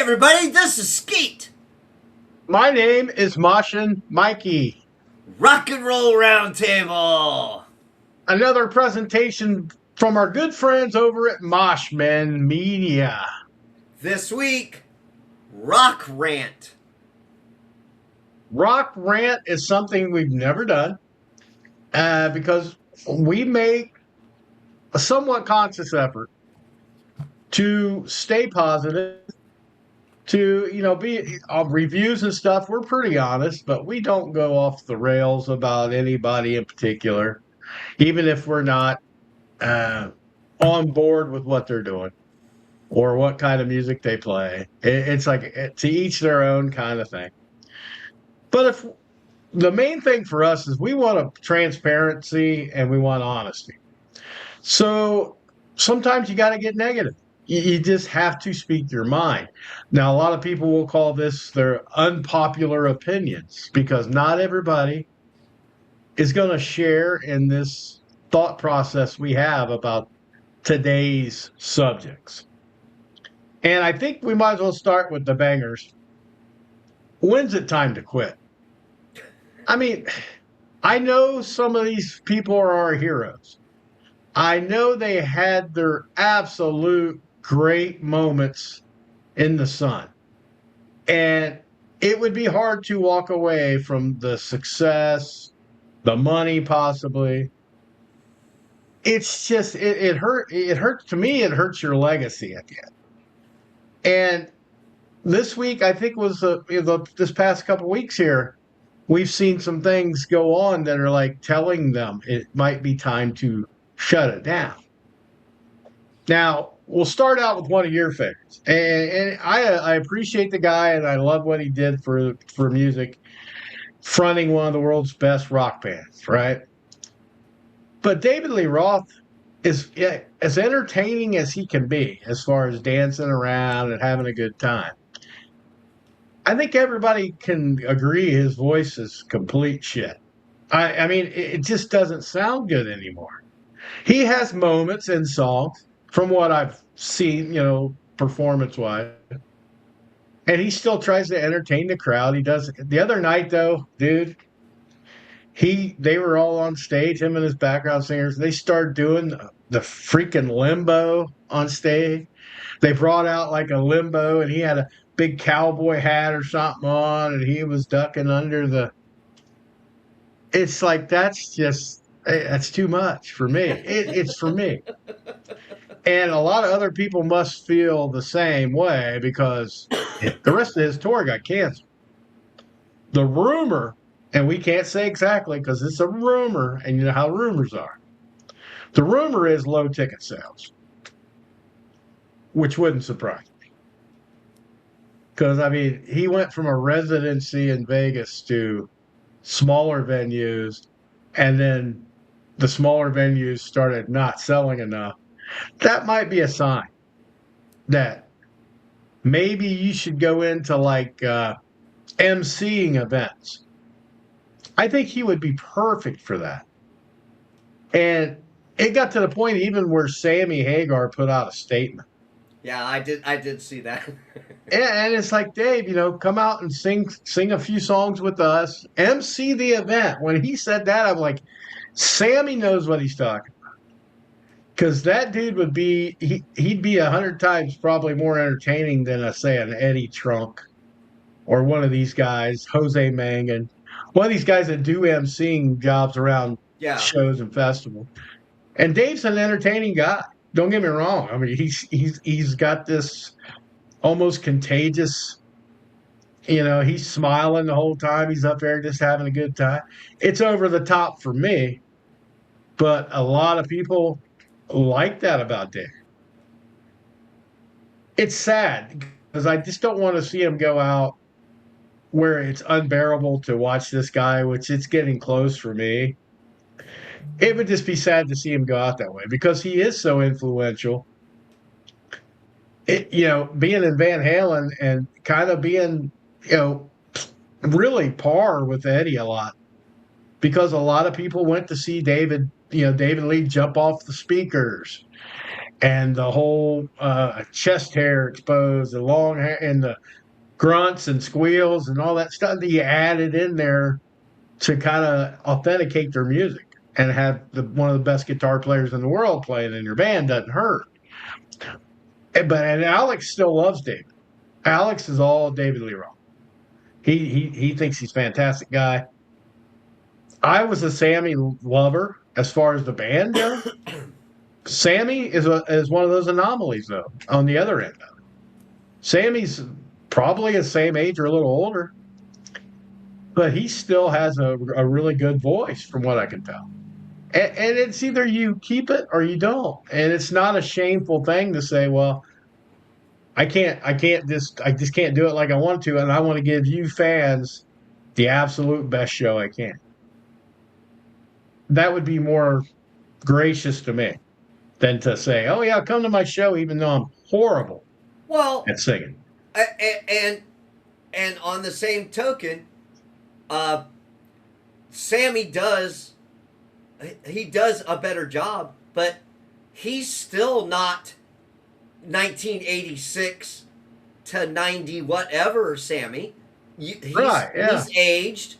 everybody, this is Skeet. My name is Moshin Mikey. Rock and Roll Roundtable. Another presentation from our good friends over at Moshman Media. This week, Rock Rant. Rock Rant is something we've never done because we make a somewhat conscious effort to stay positive, to be on reviews and stuff. We're pretty honest, but we don't go off the rails about anybody in particular, even if we're not on board with what they're doing or what kind of music they play. It's like to each their own kind of thing. But if the main thing for us is we want a transparency and we want honesty. So sometimes you got to get negative. You just have to speak your mind. Now, a lot of people will call this their unpopular opinions because not everybody is going to share in this thought process we have about today's subjects. And I think we might as well start with the bangers. When's it time to quit? I mean, I know some of these people are our heroes. I know they had their absolute great moments in the sun. And it would be hard to walk away from the success, the money possibly. It's just it hurts to me, it hurts your legacy at the end. And this week, I think was this past couple weeks here, we've seen some things go on that are like telling them it might be time to shut it down. Now, we'll start out with one of your favorites. And I appreciate the guy, and I love what he did for music, fronting one of the world's best rock bands, right? But David Lee Roth is as entertaining as he can be as far as dancing around and having a good time. I think everybody can agree his voice is complete shit. I mean, it just doesn't sound good anymore. He has moments in songs, from what I've seen, performance-wise, and he still tries to entertain the crowd. He does. The other night, though, dude, they were all on stage, him and his background singers. They started doing the freaking limbo on stage. They brought out like a limbo, and he had a big cowboy hat or something on, and he was ducking under the. It's like that's too much for me. It's for me, and a lot of other people must feel the same way because the rest of his tour got canceled. The rumor, and we can't say exactly because it's a rumor, and you know how rumors are. The rumor is low ticket sales, which wouldn't surprise me. Because, I mean, he went from a residency in Vegas to smaller venues, and then the smaller venues started not selling enough. That might be a sign that maybe you should go into like emceeing events. I think he would be perfect for that. And it got to the point even where Sammy Hagar put out a statement. Yeah, I did see that. And it's like, Dave, come out and sing a few songs with us, MC the event. When he said that, I'm like, Sammy knows what he's talking about. Because that dude would he'd be 100 times probably more entertaining than, an Eddie Trunk or one of these guys, Jose Mangan, one of these guys that do MCing jobs around shows and festivals. And Dave's an entertaining guy. Don't get me wrong. I mean, he's got this almost contagious, he's smiling the whole time. He's up there just having a good time. It's over the top for me, but a lot of people like that about Dave. It's sad because I just don't want to see him go out where it's unbearable to watch this guy, which it's getting close for me. It would just be sad to see him go out that way because he is so influential. Being in Van Halen and kind of being, really par with Eddie a lot because a lot of people went to see David Lee jump off the speakers and the whole chest hair exposed, the long hair, and the grunts and squeals and all that stuff that you added in there to kind of authenticate their music and have one of the best guitar players in the world playing in your band doesn't hurt. And Alex still loves David. Alex is all David Lee Roth. He thinks he's a fantastic guy. I was a Sammy lover as far as the band goes. Sammy is one of those anomalies though. On the other end, Sammy's probably the same age or a little older, but he still has a really good voice, from what I can tell. And it's either you keep it or you don't. And it's not a shameful thing to say, well, I just can't do it like I want to, and I want to give you fans the absolute best show I can. That would be more gracious to me than to say, oh yeah, come to my show even though I'm horrible at singing. And on the same token, Sammy does a better job, but he's still not 1986 to 90 whatever Sammy. Right, yeah. He's aged.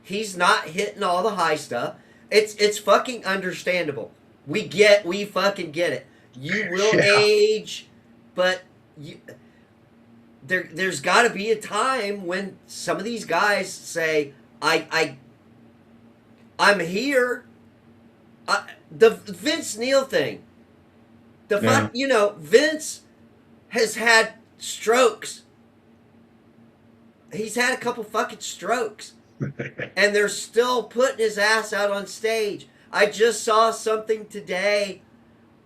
He's not hitting all the high stuff. It's fucking understandable. We fucking get it. You will age, but there's got to be a time when some of these guys say, I'm here. The Vince Neil thing. Vince has had strokes. He's had a couple fucking strokes. And they're still putting his ass out on stage. I just saw something today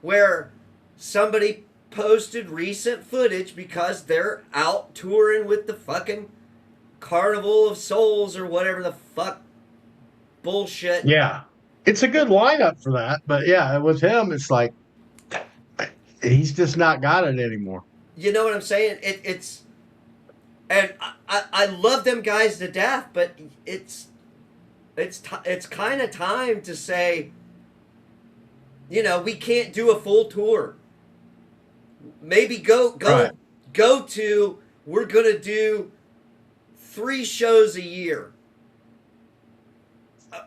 where somebody posted recent footage because they're out touring with the fucking Carnival of Souls or whatever the fuck bullshit. Yeah. It's a good lineup for that. But yeah, with him, it's like, he's just not got it anymore. You know what I'm saying? And I love them guys to death, but it's kind of time to say, we can't do a full tour. Maybe go to, we're gonna do 3 shows a year,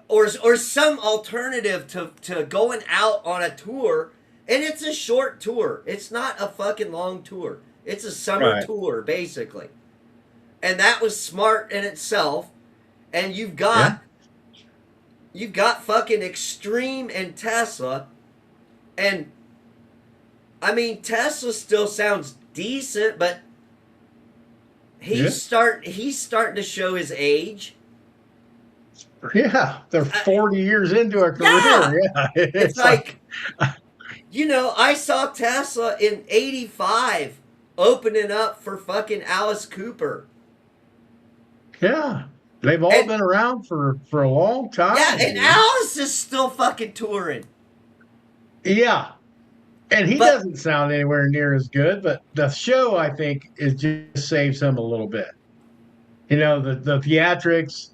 or some alternative to going out on a tour. And it's a short tour. It's not a fucking long tour. It's a summer tour, basically. And that was smart in itself. And you've got fucking Extreme and Tesla. And I mean, Tesla still sounds decent, but he's starting to show his age. Yeah, they're 40 years into a career. Yeah. It's like I saw Tesla in '85 opening up for fucking Alice Cooper. Yeah. They've all been around for a long time. Yeah, and Alice is still fucking touring. Yeah. And he doesn't sound anywhere near as good, but the show, I think, just saves him a little bit. The theatrics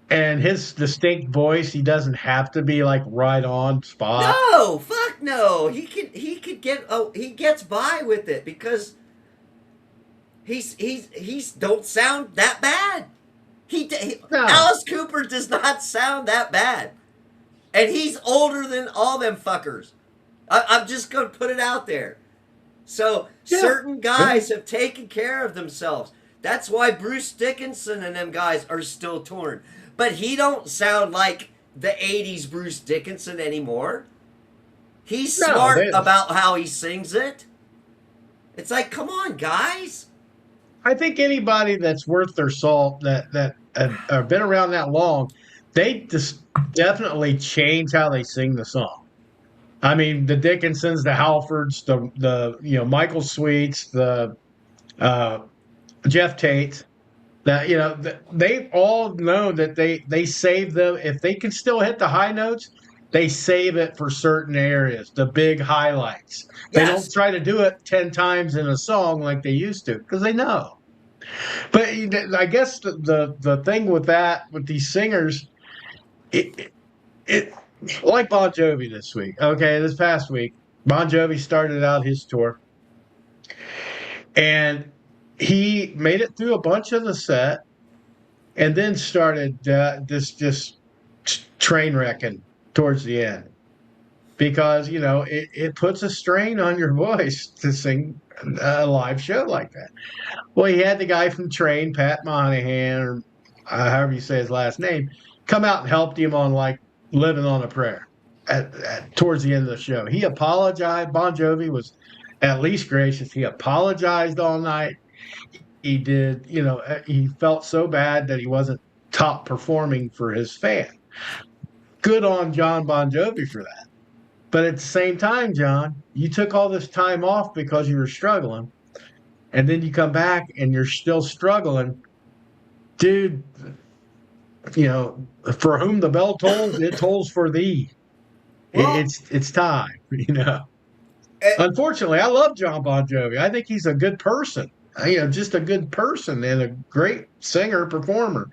and his distinct voice, he doesn't have to be like right on spot. No, fuck no. He gets by with it because he's don't sound that bad. No. Alice Cooper does not sound that bad. And he's older than all them fuckers. I'm just going to put it out there. So certain guys have taken care of themselves. That's why Bruce Dickinson and them guys are still touring. But he don't sound like the 80s Bruce Dickinson anymore. He's smart about how he sings it. It's like, come on, guys. I think anybody that's worth their salt that have been around that long, they just definitely change how they sing the song. I mean, the Dickinsons, the Halfords, the Michael Sweets, the Jeff Tate, that they all know that they save them. If they can still hit the high notes, they save it for certain areas, the big highlights. They don't try to do it 10 times in a song like they used to because they know. But I guess the thing with these singers, it like Bon Jovi this past week, Bon Jovi started out his tour, and he made it through a bunch of the set, and then started this just train wrecking towards the end because it puts a strain on your voice to sing a live show like that. Well, he had the guy from Train, Pat Monahan, or however you say his last name, come out and helped him on like Living on a Prayer towards the end of the show. He apologized. Bon Jovi was at least gracious. He apologized all night. He did, he felt so bad that he wasn't top performing for his fan. Good on John Bon Jovi for that. But at the same time, John, you took all this time off because you were struggling, and then you come back and you're still struggling. Dude, for whom the bell tolls, it tolls for thee. Well, It's time. eh, Unfortunately, I love John Bon Jovi. I think he's a good person. Just a good person and a great singer, performer.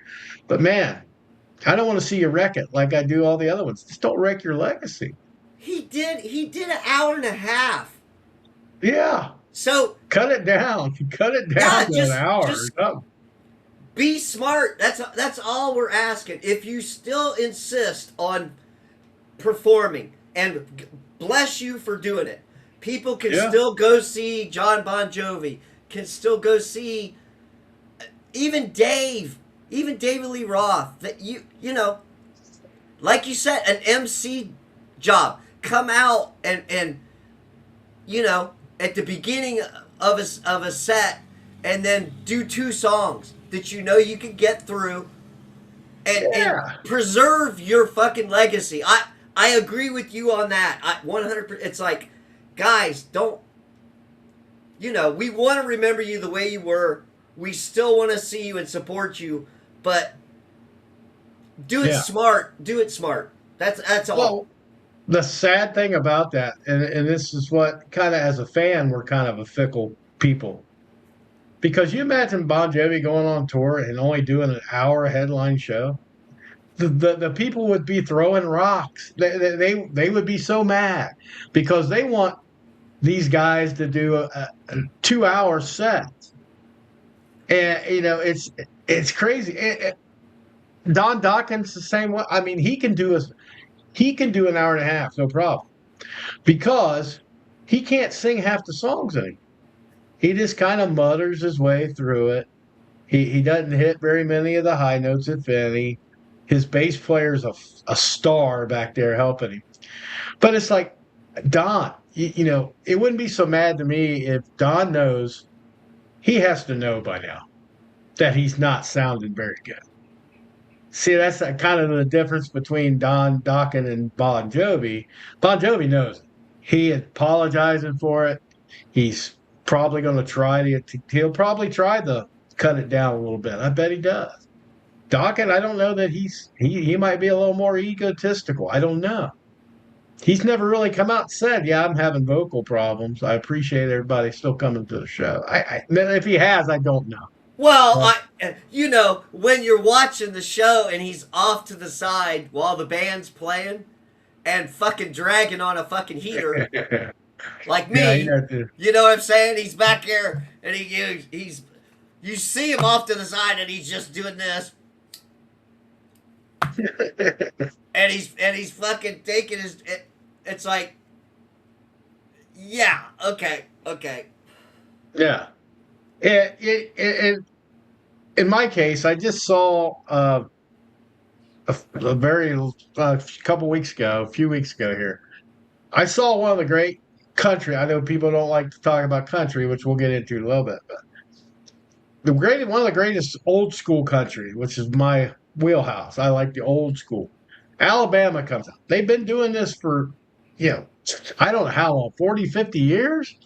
But man, I don't want to see you wreck it like I do all the other ones. Just don't wreck your legacy. he did an hour and a half. Yeah. So Cut it down. Cut it down yeah, to an hour or just something. be smart. That's all we're asking. If you still insist on performing, and bless you for doing it, people can Yeah. still go see John Bon Jovi. Can still go see even David Lee Roth. That like you said, an MC job. Come out and at the beginning of a set, and then do two songs that you can get through, and Yeah. preserve your fucking legacy. I agree with you on that. 100%. It's like, guys, don't. We want to remember you the way you were. We still want to see you and support you, but do it Yeah. smart. Do it smart. That's all. Well, the sad thing about that, and this is what kind of as a fan, we're kind of a fickle people. Because you imagine Bon Jovi going on tour and only doing an hour headline show. The people would be throwing rocks. They would be so mad because they want these guys to do a 2 hour set. And it's crazy. Don Dawkins the same way. I mean, he can do an hour and a half, no problem, because he can't sing half the songs anymore. He just kind of mutters his way through it. He doesn't hit very many of the high notes, if any. His bass player is a star back there helping him. But it's like, Don, it wouldn't be so mad to me if Don knows, he has to know by now that he's not sounding very good. See, that's kind of the difference between Don Dokken and Bon Jovi. Bon Jovi knows it. He is apologizing for it. He's probably going to try he'll probably try to cut it down a little bit. I bet he does. Dokken, I don't know that he might be a little more egotistical. I don't know. He's never really come out and said, "Yeah, I'm having vocal problems. I appreciate everybody still coming to the show." If he has, I don't know. Well, Uh, when you're watching the show and he's off to the side while the band's playing and fucking dragging on a fucking heater like yeah, he me, does too. you know what I'm saying? He's back here and he's you see him off to the side and he's just doing this, and he's fucking taking it's like, yeah, okay. Yeah. In my case, I just saw a very couple weeks ago, a few weeks ago here. I saw one of the great country. I know people don't like to talk about country, which we'll get into in a little bit, but one of the greatest old school country, which is my wheelhouse. I like the old school. Alabama comes out. They've been doing this for, you know, I don't know how long, 40, 50 years.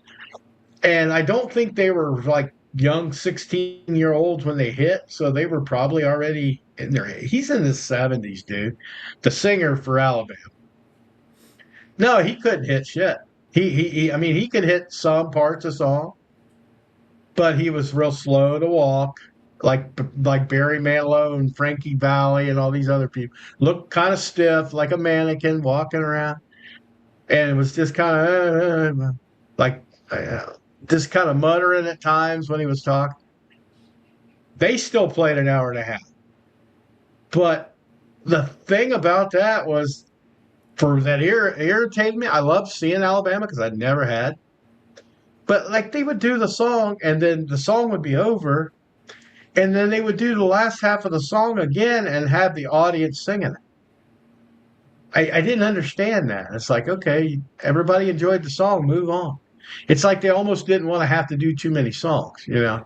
And I don't think they were like young 16-year-olds when they hit. So they were probably already in their, he's in his 70s, dude. The singer for Alabama. No, he couldn't hit shit. I mean, he could hit some parts of song, but he was real slow to walk, like Barry Manilow and Frankie Valli and all these other people. Looked kind of stiff, like a mannequin walking around. and it was just kind of like just kind of muttering at times when he was talking. They still played an hour and a half, but the thing about that was for that irritated me. I loved seeing Alabama because I never had, but like they would do the song and then the song would be over, and then they would do the last half of the song again and have the audience singing it. I didn't understand that. It's like, okay, everybody enjoyed the song, move on. It's like they almost didn't want to have to do too many songs, you know.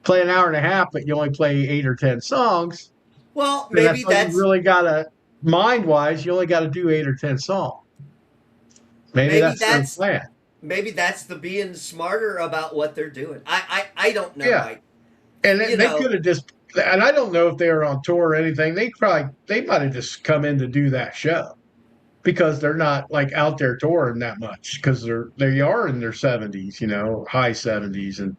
Play an hour and a half, but you only play 8 or 10 songs. Well, Then that's maybe all you that's really gotta mind wise, you only gotta do 8 or 10 songs. Maybe maybe that's their that's plan. maybe that's the being smarter about what they're doing. I don't know. Yeah. And You they know, could have just and I don't know if they were on tour or anything. They might have just come in to do that show because they're not like out there touring that much because they are in their 70s, you know, high 70s and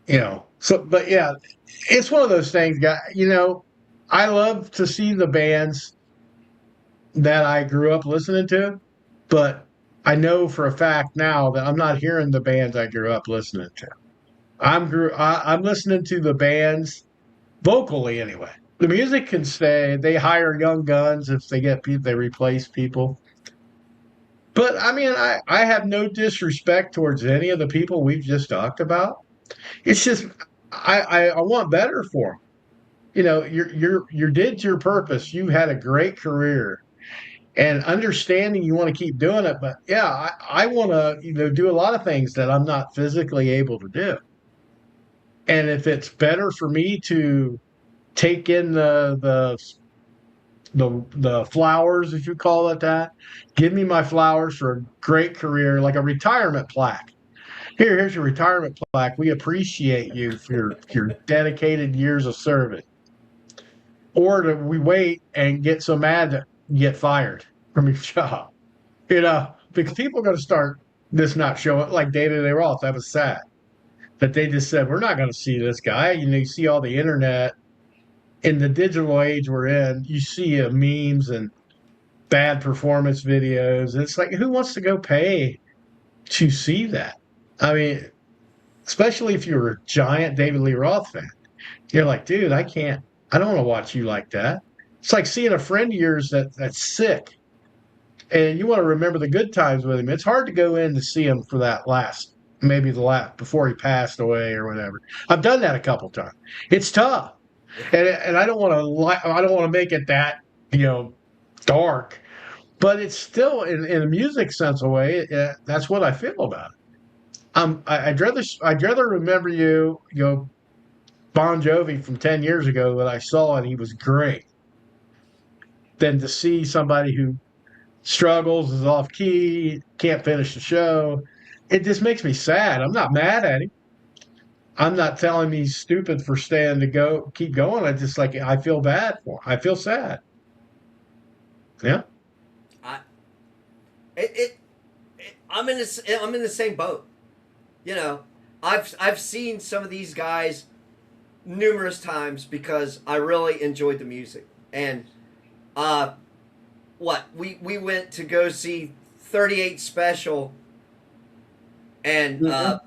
you know. So but yeah, it's one of those things, guy, you know, I love to see the bands that I grew up listening to, but I know for a fact now that I'm not hearing the bands I grew up listening to. I'm listening to the bands vocally anyway. The music can stay. They hire young guns if they get people. They replace people. But I mean, I have no disrespect towards any of the people we've just talked about. It's just I want better for them. You know, you did your purpose. You had a great career and understanding you want to keep doing it. But yeah, I want to do a lot of things that I'm not physically able to do. And if it's better for me to take in the flowers, if you call it that. Give me my flowers for a great career, like a retirement plaque. Here's your retirement plaque. We appreciate you for your dedicated years of service. Or do we wait and get so mad that you get fired from your job? You know, because people are going to start this not showing like David A. Roth. That was sad. That they just said, we're not going to see this guy. You know, you see all the internet in the digital age we're in, you see memes and bad performance videos. It's like, who wants to go pay to see that? I mean, especially if you're a giant David Lee Roth fan. You're like, dude, I don't want to watch you like that. It's like seeing a friend of yours that's sick and you want to remember the good times with him. It's hard to go in to see him for that maybe the last, before he passed away or whatever. I've done that a couple times. It's tough. And I don't want to make it that, you know, dark. But it's still in a music sense of way. That's what I feel about it. I'd rather remember Bon Jovi from 10 years ago that I saw and he was great, than to see somebody who struggles, is off key, can't finish the show. It just makes me sad. I'm not mad at him. I'm not telling him he's stupid for staying to keep going. I feel bad for him. I feel sad. Yeah. I I'm in the same boat. You know, I've seen some of these guys numerous times because I really enjoyed the music. And we went to go see 38 Special and uh,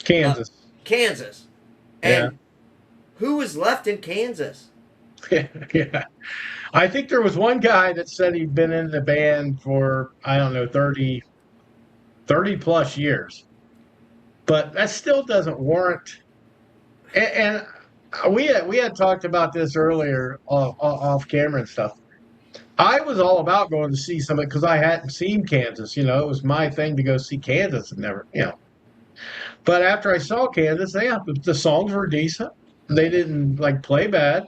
Kansas. Kansas. Yeah. And who was left in Kansas? Yeah. I think there was one guy that said he'd been in the band for, I don't know, 30 plus years. But that still doesn't warrant. And we had talked about this earlier off camera and stuff. I was all about going to see somebody because I hadn't seen Kansas. You know, it was my thing to go see Kansas and never, you know. But after I saw Kansas, yeah, the songs were decent. They didn't like play bad,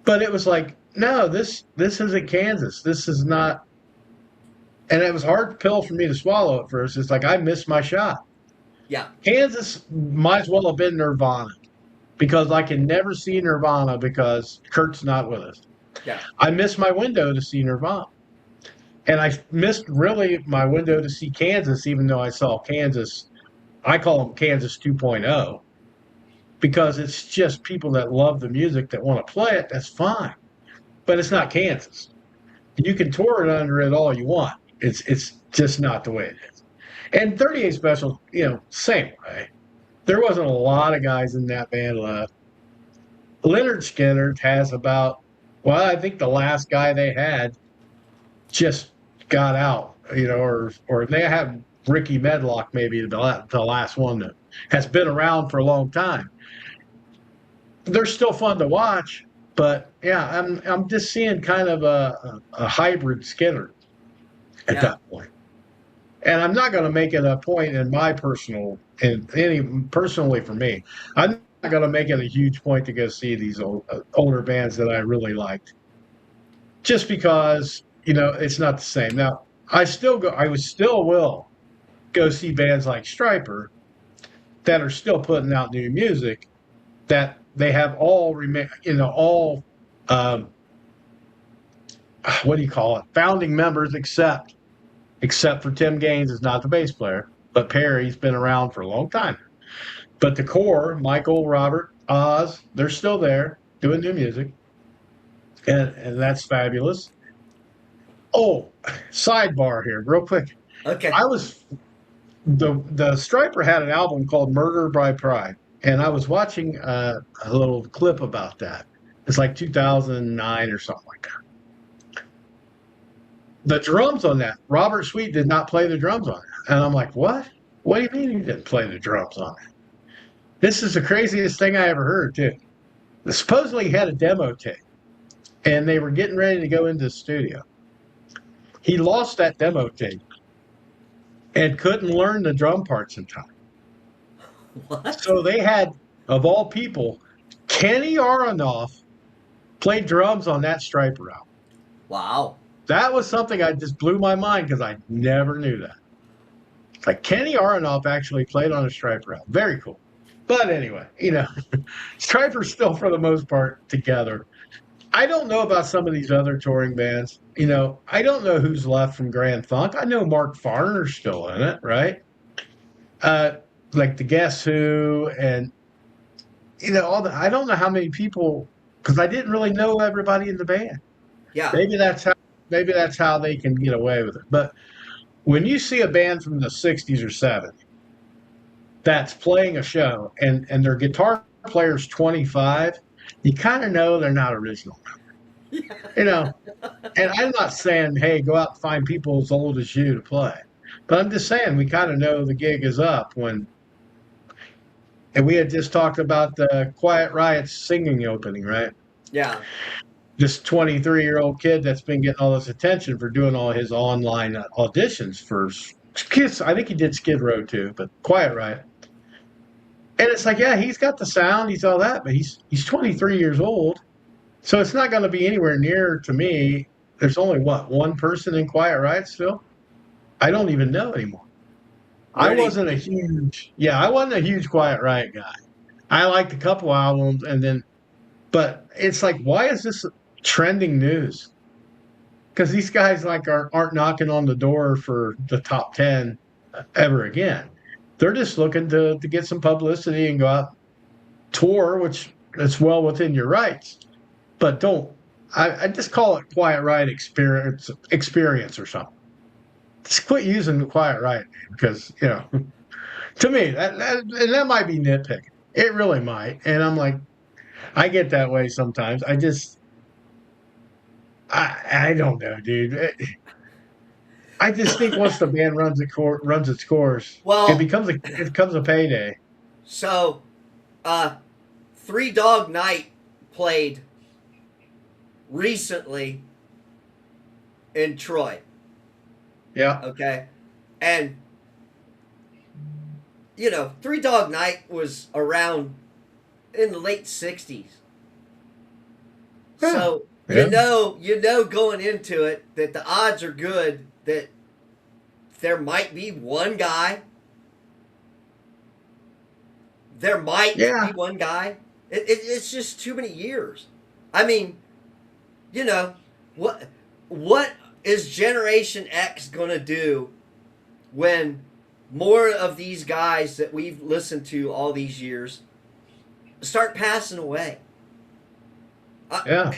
but it was like, no, this isn't Kansas. This is not. And it was a hard pill for me to swallow at first. It's like I missed my shot. Yeah, Kansas might as well have been Nirvana because I can never see Nirvana because Kurt's not with us. yeah. I missed my window to see Nirvana. And I missed really my window to see Kansas, even though I saw Kansas. I call them Kansas 2.0 because it's just people that love the music that want to play it. That's fine. But it's not Kansas. You can tour it under it all you want. It's just not the way it is. And 38 Special, same way. There wasn't a lot of guys in that band left. Leonard Skinner has about, well, I think the last guy they had just got out, or they have Ricky Medlock, maybe the last one that has been around for a long time. They're still fun to watch, but yeah, I'm just seeing kind of a hybrid Skinner at Yeah. that point. And I'm not going to make it a point in my personally for me. I'm not going to make it a huge point to go see these older bands that I really liked, just because it's not the same. Now I still will go see bands like Striper that are still putting out new music that they have all um, what do you call it? Founding members, except for Tim Gaines is not the bass player, but Perry's been around for a long time. But the core, Michael, Robert, Oz, they're still there doing new music, and that's fabulous. Oh, sidebar here, real quick. Okay. I was the Striper had an album called Murder by Pride, and I was watching a little clip about that. It's like 2009 or something like that. The drums on that, Robert Sweet did not play the drums on it, and I'm like, what? What do you mean he didn't play the drums on it? This is the craziest thing I ever heard, too. Supposedly he had a demo tape, and they were getting ready to go into the studio. He lost that demo tape and couldn't learn the drum parts in time. What? So they had, of all people, Kenny Aronoff played drums on that Striper album. Wow. That was something I just blew my mind because I never knew that. Like Kenny Aronoff actually played on a Striper album. Very cool. But anyway, Striper's still for the most part together. I don't know about some of these other touring bands. I don't know who's left from Grand Funk. I know Mark Farner's still in it, right? Like the Guess Who, and I don't know how many people, because I didn't really know everybody in the band. Yeah. Maybe that's how they can get away with it. But when you see a band from the 60s or 70s that's playing a show and their guitar player's 25, you kind of know they're not original. And I'm not saying, hey, go out and find people as old as you to play. But I'm just saying we kind of know the gig is up when. And we had just talked about the Quiet Riot's singing opening, right? Yeah. This 23-year-old kid that's been getting all this attention for doing all his online auditions for Kids. I think he did Skid Row too, but Quiet Riot. And it's like, yeah, he's got the sound, he's all that, but he's 23 years old. So it's not going to be anywhere near, to me. There's only one person in Quiet Riot still? I don't even know anymore. I wasn't a huge Quiet Riot guy. I liked a couple albums but it's like, why is this trending news? Because these guys aren't knocking on the door for the top 10 ever again. They're just looking to get some publicity and go out tour, which is well within your rights. But I just call it Quiet Riot experience or something. Just quit using the Quiet Riot name because, to me, that might be nitpicking. It really might. And I'm like, I get that way sometimes. I don't know, dude. I just think once the band runs its course, Well, it becomes a payday. So, Three Dog Night played recently in Troy. Yeah. Okay. And, Three Dog Night was around in the late 60s. So, Yeah. going into it that the odds are good that there might be one guy. There might be one guy. It's just too many years. I mean, what is Generation X going to do when more of these guys that we've listened to all these years start passing away? Yeah.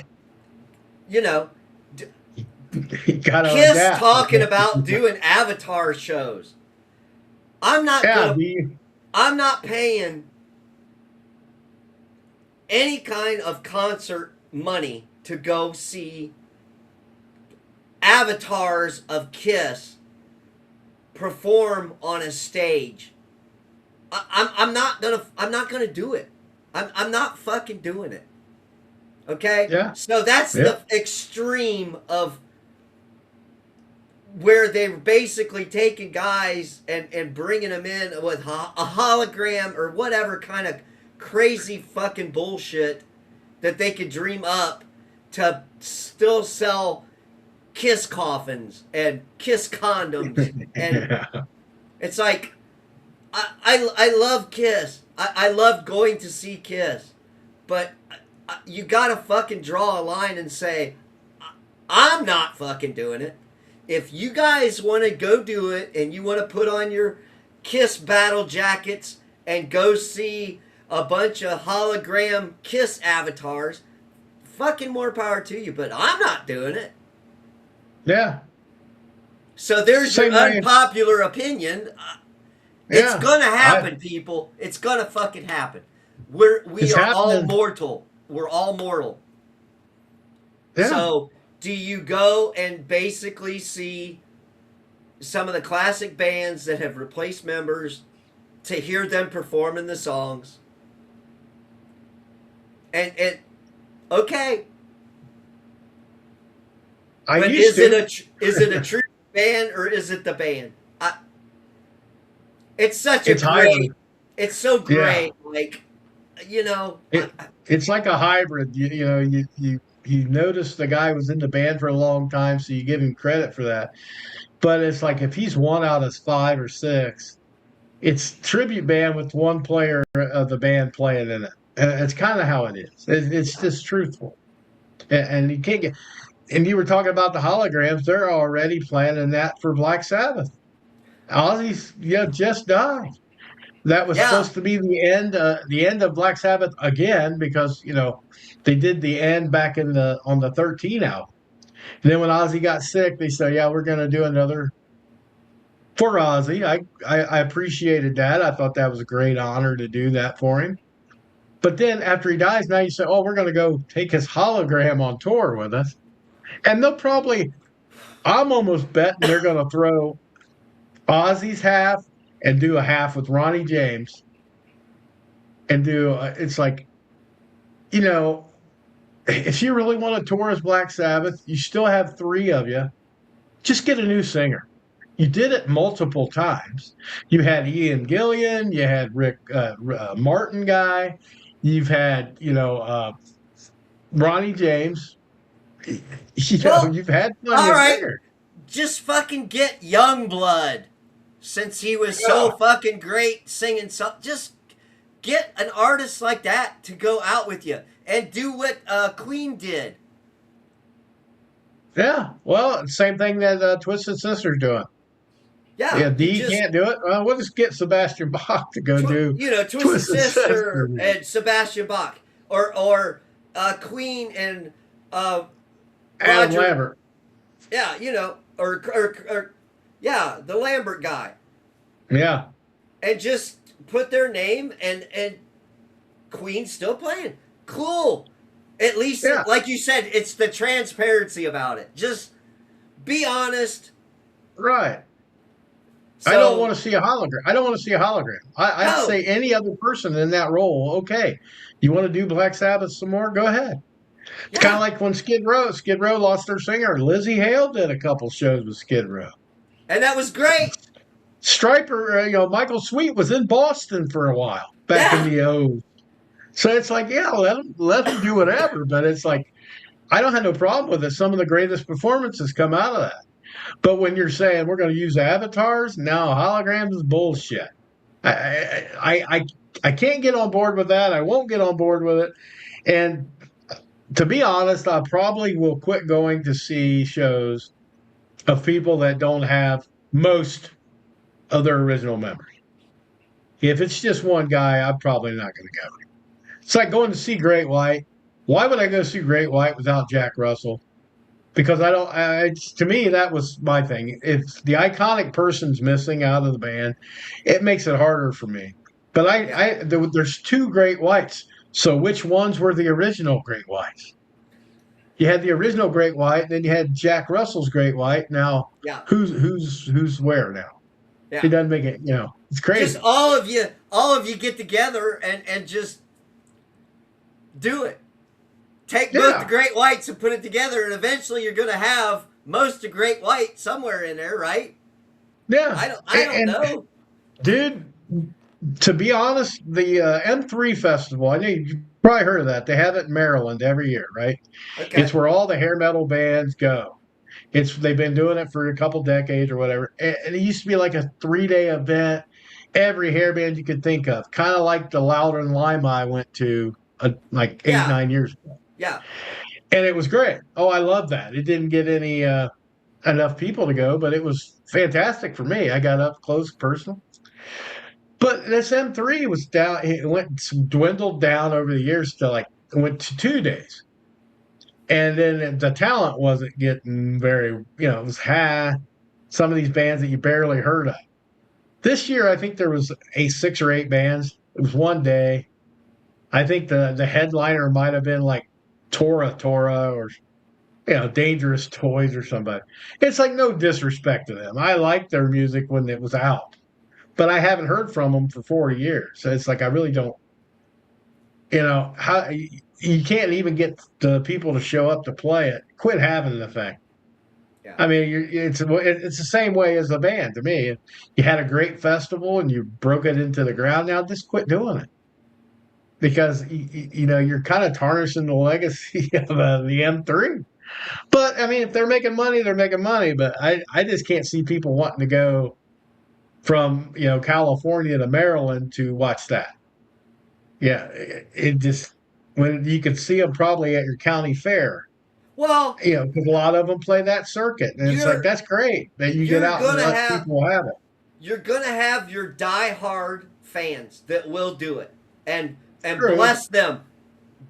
You got to Kiss adapt. talking about doing Avatar shows. I'm not Yeah, gonna. I'm not paying any kind of concert money to go see avatars of Kiss perform on a stage. I'm not gonna do it. I'm not fucking doing it. Okay, yeah, so that's yeah. the extreme of where they're basically taking guys and bringing them in with a hologram or whatever kind of crazy fucking bullshit that they could dream up to still sell Kiss coffins and Kiss condoms. And Yeah. it's like, I love Kiss. I love going to see Kiss. But you gotta fucking draw a line and say, I'm not fucking doing it. If you guys want to go do it and you want to put on your Kiss battle jackets and go see a bunch of hologram Kiss avatars, fucking more power to you. But I'm not doing it. Yeah. So there's your Same way. unpopular opinion. It's Yeah. gonna happen, people. It's gonna fucking happen. We It's are all happening. mortal. We're all mortal. Yeah. So do you go and basically see some of the classic bands that have replaced members to hear them performing the songs? And okay, I but used to. is it a true band or is it the band? It's such a It's hybrid. It's so Yeah. great. Like, you know, It's like a hybrid. You notice the guy was in the band for a long time, so you give him credit for that. But it's like if he's one out of 5 or 6, it's tribute band with one player of the band playing in it. And it's kind of how it is. It's just truthful. And you can't get. And you were talking about the holograms. They're already planning that for Black Sabbath. Ozzy's just died. That was yeah, supposed to be the end of Black Sabbath again because they did the end back on the 13 album. And then when Ozzy got sick, they said, "Yeah, we're going to do another for Ozzy." I appreciated that. I thought that was a great honor to do that for him. But then after he dies, now you say, "Oh, we're going to go take his hologram on tour with us," and they'll probably. I'm almost betting they're going to throw Ozzy's half and do a half with Ronnie James and do. It's like you know if you really want to tour as Black Sabbath, you still have 3 of you. Just get a new singer. You did it multiple times. You had Ian Gillian, you had Rick Martin guy, you've had Ronnie James. well, You've had plenty all of right, singers. just fucking get Youngblood, since he was so Yeah, fucking great singing. So just get an artist like that to go out with you and do what Queen did. yeah. Well, same thing that Twisted Sister's doing. Yeah, Yeah, you D just can't do it. Well, we'll just get Sebastian Bach to go do Twisted Twisted Sister Sister. and Sebastian Bach, or Queen and Adam Roger. Lambert. Yeah, or yeah, the Lambert guy, Yeah, and just put their name and Queen's still playing. Cool. At least, yeah. like you said, it's the transparency about it. Just be honest. Right. I don't want So to see a hologram. I don't want to see a hologram. I'd no, say any other person in that role. Okay, you want to do Black Sabbath some more? Go ahead. It's kind of yeah, like when Skid Row lost their singer. Lizzie Hale did a couple shows with Skid Row. and that was great. Striper, Michael Sweet was in Boston for a while back in Yeah, the '00s. So it's like, yeah, let them do whatever. But it's like I don't have no problem with it. Some of the greatest performances come out of that. But when you're saying we're going to use avatars, now holograms is bullshit. I can't get on board with that. I won't get on board with it. And to be honest, I probably will quit going to see shows of people that don't have most of their original members. If it's just one guy, I'm probably not going to go. It's like going to see Great White. Why would I go see Great White without Jack Russell? because I don't. To me, that was my thing. If the iconic person's missing out of the band, it makes it harder for me. But Yeah. there's two Great Whites. So which ones were the original Great Whites? You had the original Great White, then you had Jack Russell's Great White. Now, Yeah. who's where now? It Yeah. doesn't make it. It's Just crazy. all of you get together and just do it. Take both the Yeah, great whites and put it together, and eventually you're going to have most of great white somewhere in there, right? yeah, I don't know. dude. To be honest, the M3 festival. I know you probably heard of that. They have it in Maryland every year, right? It's Okay. where all the hair metal bands go. They've been doing it for a couple decades or whatever. And it used to be like a 3-day event. Every hair band you could think of, kind of like the Louder and Lima I went to like eight, Yeah. 9 years ago, Yeah. and it was great. Oh, I love that. It didn't get any enough people to go, but it was fantastic for me. I got up close, personal. But this M3 was down. It went dwindled down over the years to like it went to 2 days, and then the talent wasn't getting very. It was some of these bands that you barely heard of. This year, I think there was 6 or 8 bands. It was one day. I think the headliner might have been like Tora or Dangerous Toys or somebody. It's like no disrespect to them. I liked their music when it was out, but I haven't heard from them for 40 years. So it's like I really don't. How you can't even get the people to show up to play it. Quit having the thing. Yeah. I mean, it's the same way as a band to me. You had a great festival and you broke it into the ground. Now just quit doing it because you're kind of tarnishing the legacy of the M3. But I mean, if they're making money, they're making money. But I just can't see people wanting to go from California to Maryland to watch that. Yeah, it just when you could see them probably at your county fair. Well, Because a lot of them play that circuit, and it's like you're that's great that you get you're out and gonna let have people have it. you're gonna have your diehard fans that will do it, and True. bless them.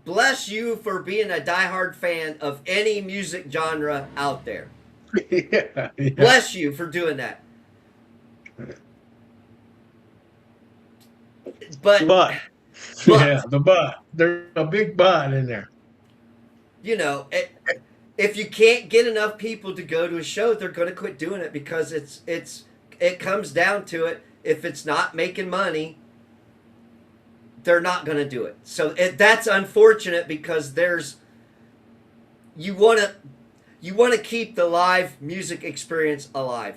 Bless you for being a diehard fan of any music genre out there. Yeah, yeah. Bless you for doing that. But But yeah, but the but there's a big but in there. you know, if you can't get enough people to go to a show, they're going to quit doing it because it comes down to it. If it's not making money, they're not going to do it. So that's unfortunate because you want to you want to keep the live music experience alive.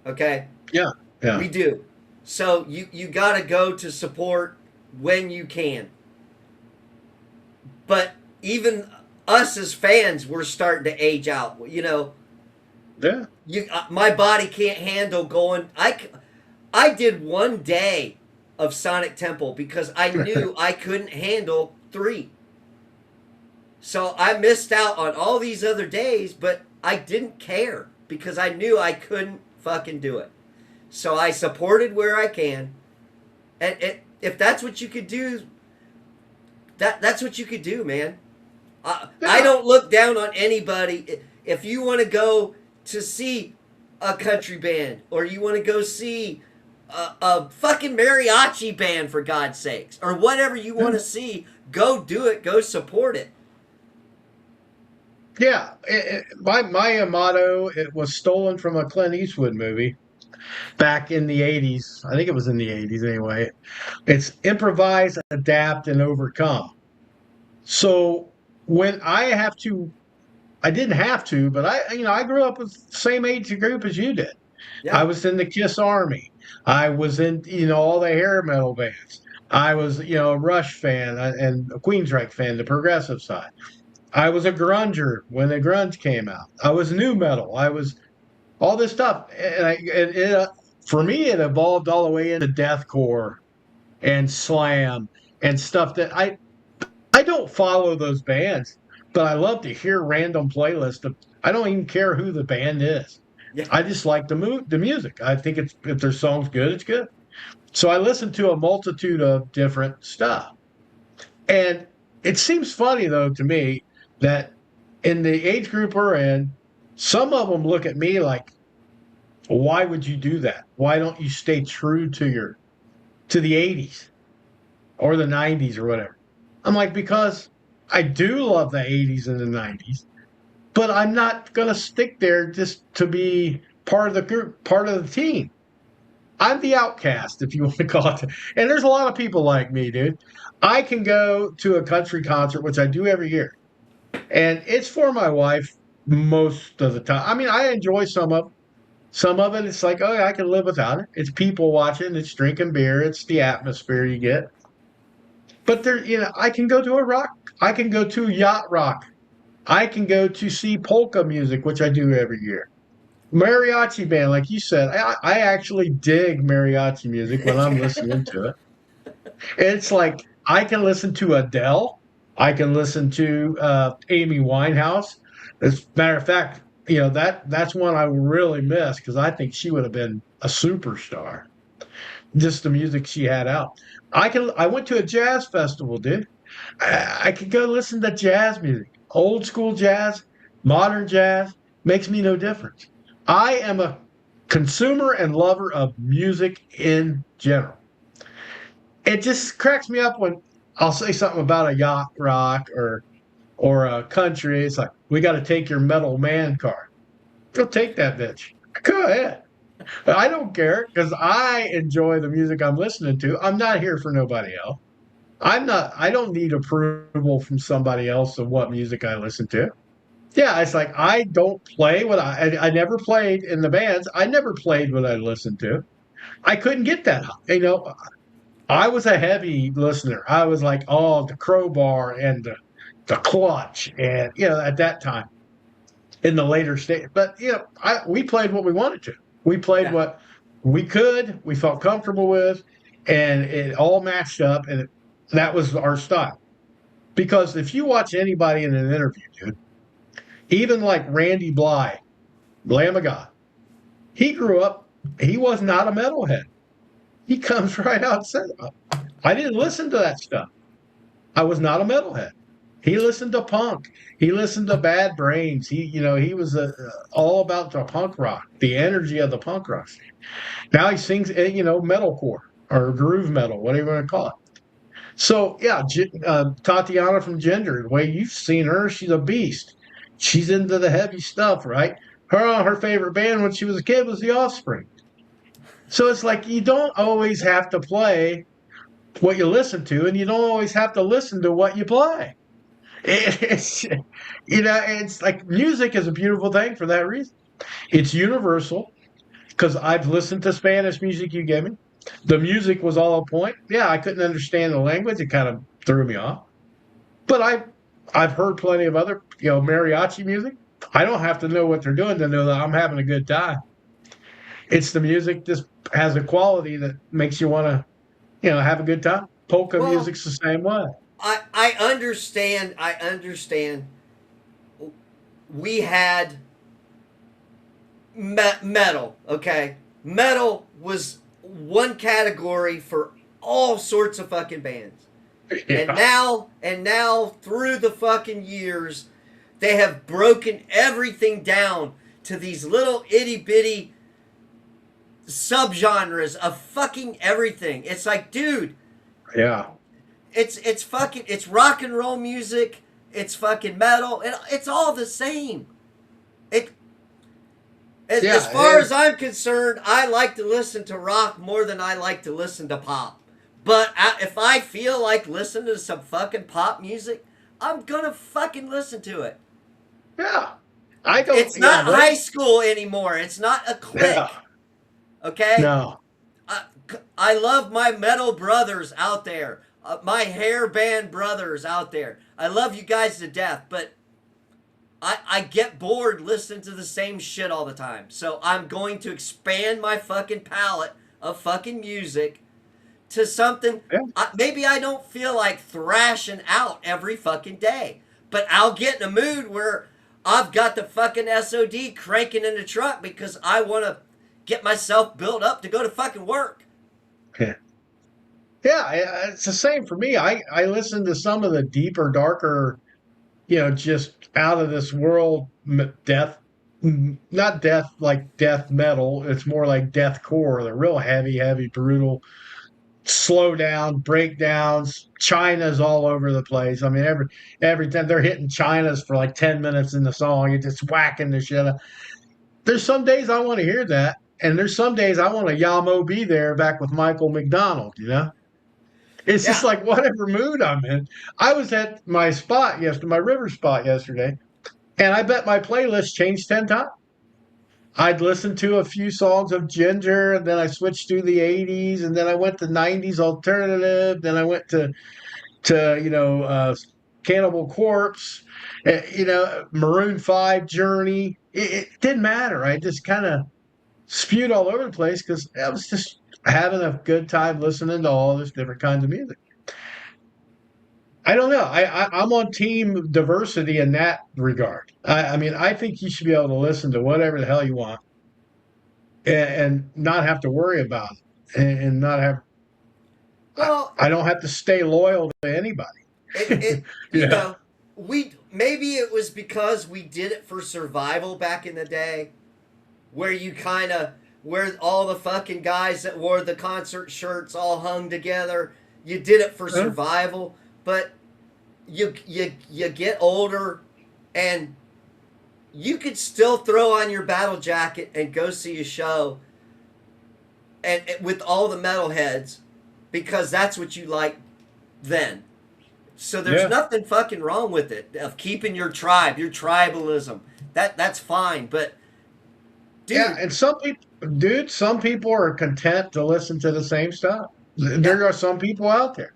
Okay? Yeah, yeah, We do. So you got to go to support when you can. But even us as fans, we're starting to age out. yeah. My body can't handle going. I did one day of Sonic Temple because I knew I couldn't handle 3. So I missed out on all these other days, but I didn't care because I knew I couldn't fucking do it. So I supported where I can, and if that's what you could do, that's what you could do, man. I Yeah. don't look down on anybody. If you want to go to see a country band or you want to go see a fucking mariachi band, for God's sakes, or whatever you want to see, go do it. Go support it. Yeah, my motto, it was stolen from a Clint Eastwood movie back in the 80s. I think it was in the 80s anyway. It's improvise, adapt, and overcome. So when I didn't have to, but I grew up with the same age group as you did. I Yeah, was in the Kiss Army. I was in, all the hair metal bands. I was, a Rush fan and a Queensryche fan, the progressive side. I was a grunger when the grunge came out. I was new metal. I was all this stuff, for me, it evolved all the way into deathcore and slam and stuff that I don't follow those bands, but I love to hear random playlists. I don't even care who the band is. yeah, I just like the music. I think if their song's good, it's good. So I listen to a multitude of different stuff. And it seems funny though to me that in the age group we're in, Some of them look at me like, why would you do that? Why don't you stay true to the 80s or the 90s or whatever? I'm like, because I do love the 80s and the 90s, but I'm not going to stick there just to be part of the group, part of the team. I'm the outcast, if you want to call it. And there's a lot of people like me, dude. I can go to a country concert, which I do every year, and it's for my wife most of the time. I mean, I enjoy some of it. It's like, oh, yeah, I can live without it. It's people watching, it's drinking beer, it's the atmosphere you get. But there, I can go to a rock. I can go to yacht rock. I can go to see polka music, which I do every year. Mariachi band, like you said, I actually dig mariachi music when I'm listening to it. It's like I can listen to Adele. I can listen to Amy Winehouse. As a matter of fact, that's one I really miss because I think she would have been a superstar. Just the music she had out. I went to a jazz festival, dude. I could go listen to jazz music, old school jazz, modern jazz, makes me no difference. I am a consumer and lover of music in general. It just cracks me up when I'll say something about a yacht rock or a country. It's like, we got to take your metal man card. Go take that bitch. Go ahead. I don't care because I enjoy the music I'm listening to. I'm not here for nobody else. I don't need approval from somebody else of what music I listen to. Yeah, it's like I don't play what I never played in the bands. I never played what I listened to. I couldn't get that. I was a heavy listener. I was like, oh, the Crowbar and the Clutch, and at that time in the later stage. But we played what we wanted to. We played Yeah. what we could. We felt comfortable with, and it all matched up, and that was our style. Because if you watch anybody in an interview, dude, even like Randy Bly, Lamb of God, he grew up. He was not a metalhead. He comes right out and said, "I didn't listen to that stuff. I was not a metalhead." He listened to punk. He listened to Bad Brains. He was all about the punk rock, the energy of the punk rock. Now he sings, metalcore or groove metal, whatever you want to call it. So yeah, Tatiana from Gender, the way you've seen her, she's a beast. She's into the heavy stuff, right? Her favorite band when she was a kid was The Offspring. So it's like you don't always have to play what you listen to, and you don't always have to listen to what you play. It's it's like music is a beautiful thing for that reason. It's universal because I've listened to Spanish music you gave me. The music was all on point. Yeah, I couldn't understand the language. It kind of threw me off. But I've heard plenty of other, mariachi music. I don't have to know what they're doing to know that I'm having a good time. It's the music just has a quality that makes you want to, have a good time. Polka Well, music's the same way. I understand. I understand. We had metal. Okay, metal was one category for all sorts of fucking bands. And Yeah. now through the fucking years, they have broken everything down to these little itty bitty subgenres of fucking everything. It's like, dude, Yeah. it's fucking it's rock and roll music, it's fucking metal, and it's all the same. It as Yeah. far as I'm concerned, I like to listen to rock more than I like to listen to pop. But if I feel like listening to some fucking pop music, I'm gonna fucking listen to it. Yeah. I don't, It's not high school anymore. It's not a yeah. clique. Okay? No. I, I love my metal brothers out there. My hair band brothers out there. I love you guys to death, but I get bored listening to the same shit all the time. So I'm going to expand my fucking palette of fucking music to something. Yeah. Maybe I don't feel like thrashing out every fucking day, but I'll get in a mood where I've got the fucking SOD cranking in the truck because I want to get myself built up to go to fucking work. Yeah. Yeah, it's the same for me. I listen to some of the deeper, darker, just out of this world death not death like death metal. It's more like deathcore. The real heavy, heavy, brutal, slow down, breakdowns. China's all over the place. I mean, every time they're hitting China's for like 10 minutes in the song, you're just whacking the shit out. There's some days I want to hear that, and there's some days I want to Yamo be there back with Michael McDonald. It's just Yeah. like whatever mood I'm in. I was at my spot yesterday, my river spot yesterday, and I bet my playlist changed 10 times. I'd listened to a few songs of Ginger, and then I switched to the 80s, and then I went to 90s alternative, then I went to Cannibal Corpse, Maroon 5 Journey. It didn't matter. I just kind of spewed all over the place because I was just having a good time listening to all this different kinds of music. I don't know. I'm on team diversity in that regard. I mean, I think you should be able to listen to whatever the hell you want and not have to worry about it and not have. Well, I don't have to stay loyal to anybody. it Yeah. we maybe it was because we did it for survival back in the day, where you kind of where all the fucking guys that wore the concert shirts all hung together. You did it for Huh? survival, but you get older, and you could still throw on your battle jacket and go see a show, and with all the metalheads, because that's what you like then. So there's Yeah. nothing fucking wrong with it of keeping your tribe, your tribalism. That's fine, but Yeah. dude, And some people are content to listen to the same stuff. yeah, There are some people out there.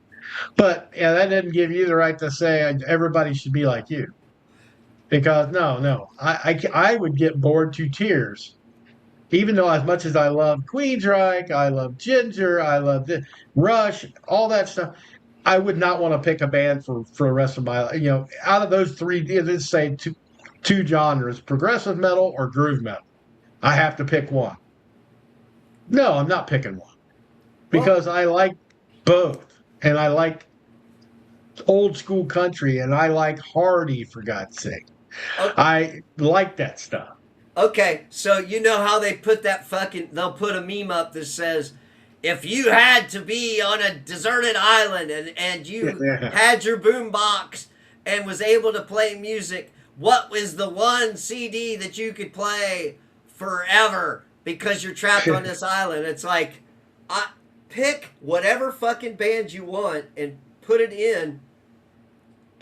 But yeah, that didn't give you the right to say everybody should be like you. Because no, no, I would get bored to tears. Even though as much as I love Queensryche, I love Ginger, I love Rush, all that stuff, I would not want to pick a band for the rest of my life. Out of those three, let's say two genres, progressive metal or groove metal. I have to pick one. No, I'm not picking one well, because I like both. And I like old school country and I like Hardy for God's sake. I like that stuff. okay, so you know how they put that fucking, they'll put a meme up that says, if you had to be on a deserted island and you Yeah. had your boombox and was able to play music, what was the one CD that you could play forever because you're trapped on this island? It's like, I pick whatever fucking band you want and put it in.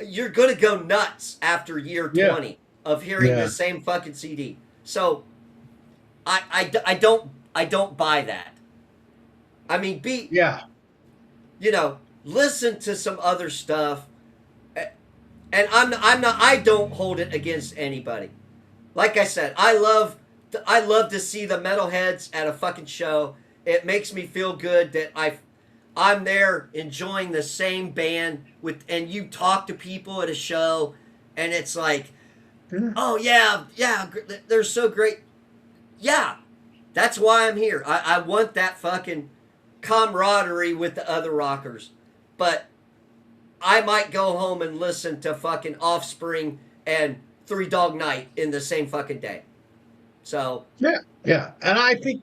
You're gonna go nuts after year Yeah. 20 of hearing the Yeah. same fucking CD. So I don't buy that. I mean, Yeah. listen to some other stuff, and I'm not I don't hold it against anybody. Like I said, I love to see the metalheads at a fucking show. It makes me feel good that I'm there enjoying the same band with, and you talk to people at a show, and it's like, Yeah. oh yeah, yeah, they're so great. Yeah, that's why I'm here. I want that fucking camaraderie with the other rockers. But I might go home and listen to fucking Offspring and Three Dog Night in the same fucking day. So, Yeah. Yeah. And I think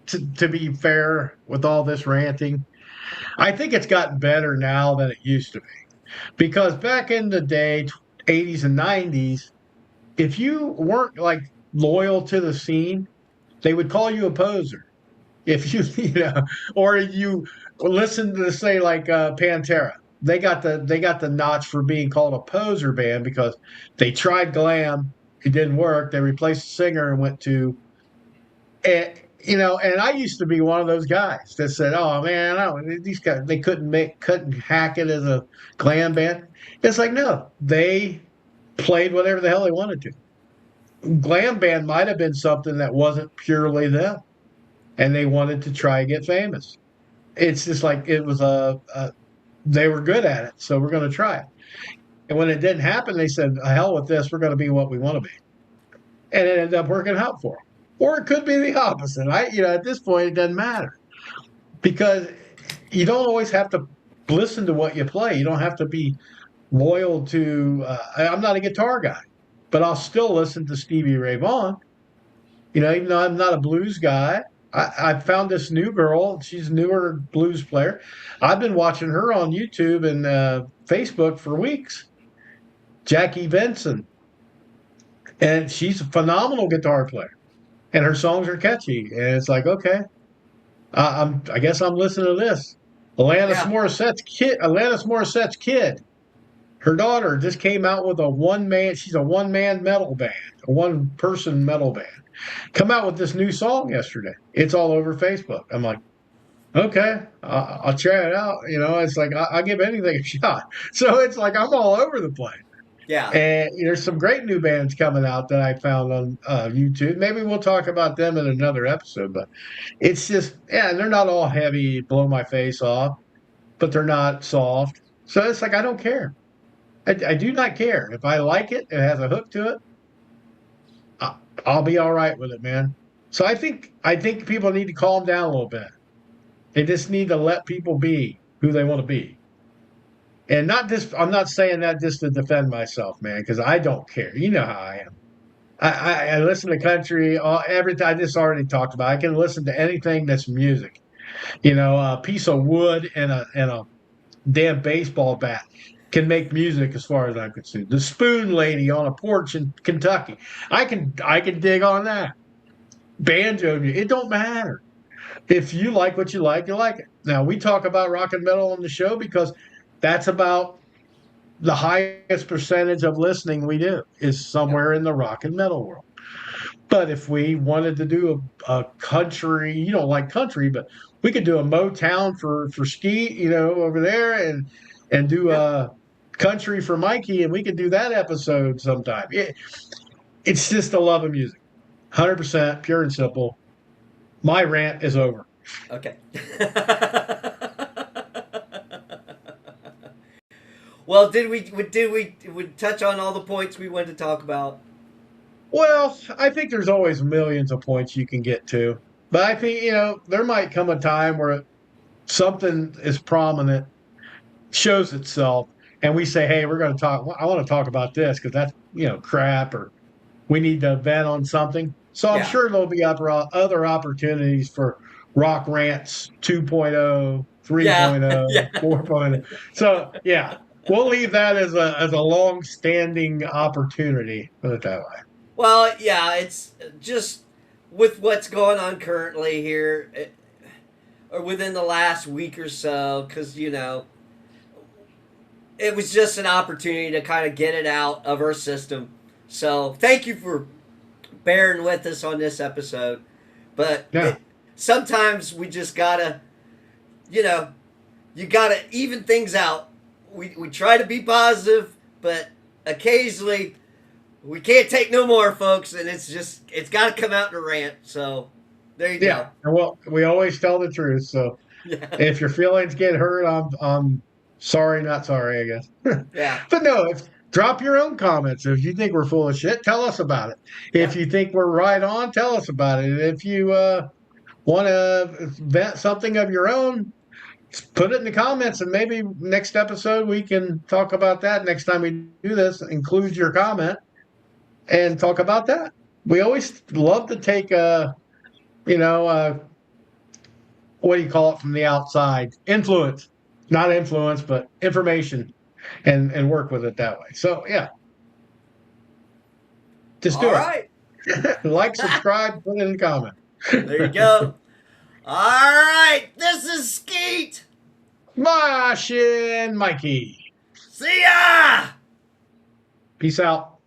to be fair with all this ranting, I think it's gotten better now than it used to be. Because back in the day, 80s and 90s, if you weren't like loyal to the scene, they would call you a poser. If you, or you listen to say like Pantera, they got the notch for being called a poser band because they tried glam, it didn't work. They replaced the singer and went to, and I used to be one of those guys that said, "Oh man, these guys they couldn't hack it as a glam band." It's like no, they played whatever the hell they wanted to. Glam band might have been something that wasn't purely them, and they wanted to try and get famous. It's just like it was they were good at it, so we're going to try it. And when it didn't happen, they said, "Hell with this, we're going to be what we want to be," and it ended up working out for them. Or it could be the opposite. At this point, it doesn't matter because you don't always have to listen to what you play. You don't have to be loyal to. I'm not a guitar guy. but I'll still listen to Stevie Ray Vaughan. Even though I'm not a blues guy, I found this new girl. She's a newer blues player. I've been watching her on YouTube and Facebook for weeks. Jackie Benson, and she's a phenomenal guitar player, and her songs are catchy. And it's like, okay, I guess I'm listening to this. Yeah. Alanis Morissette's kid, her daughter just came out with a one man. She's a one man metal band, a one person metal band. Come out with this new song yesterday. It's all over Facebook. I'm like, okay, I'll try it out. It's like I'll give anything a shot. So it's like I'm all over the place. Yeah. And there's some great new bands coming out that I found on YouTube. Maybe we'll talk about them in another episode. But it's just, yeah, they're not all heavy, blow my face off, but they're not soft. So it's like I don't care. I do not care. If I like it, it has a hook to it, I'll be all right with it, man. So I think people need to calm down a little bit. They just need to let people be who they want to be. And not just, I'm not saying that just to defend myself, man, because I don't care. You know how I am. I listen to country every time. I just already talked about. I can listen to anything that's music. A piece of wood and a damn baseball bat can make music as far as I'm concerned. The spoon lady on a porch in Kentucky, I can dig on that. Banjo, it don't matter. If you like what you like it. Now we talk about rock and metal on the show because that's about the highest percentage of listening we do is Yeah. somewhere in the rock and metal world. But if we wanted to do a country, you don't like country, but we could do a Motown for Ski, over there, and do Yeah. a country for Mikey, and we could do that episode sometime. It's just the love of music, 100% pure and simple. My rant is over. Okay. Well, did we touch on all the points we wanted to talk about? Well, I think there's always millions of points you can get to, but I think there might come a time where something is prominent, shows itself, and we say, "Hey, we're going to talk. I want to talk about this because that's crap, or we need to vent on something." So I'm Yeah. sure there'll be other opportunities for rock rants 2.0, Yeah. 3.0, Yeah. 4.0. So yeah, we'll leave that as a long standing opportunity. Put it that way. Well, yeah, it's just with what's going on currently here, or within the last week or so, because it was just an opportunity to kind of get it out of our system. So thank you for bearing with us on this episode. But Yeah. sometimes we just gotta, you know, you gotta even things out. We try to be positive, but occasionally we can't take no more, folks, and it's got to come out in a rant. So there you Yeah. go. Well, we always tell the truth. So Yeah, if your feelings get hurt, I'm sorry, not sorry, I guess. yeah, But no, drop your own comments. If you think we're full of shit, tell us about it. yeah. If you think we're right on, tell us about it. If you want to vent something of your own, put it in the comments, and maybe next episode we can talk about that. Next time we do this, include your comment and talk about that. We always love to take you know, what do you call it from the outside? Influence, not influence, but information, and work with it that way. So yeah, just All do it. right. Like, subscribe, put it in the comment. There you go. All right. This is Skeet. Mosh and Mikey. See ya. Peace out.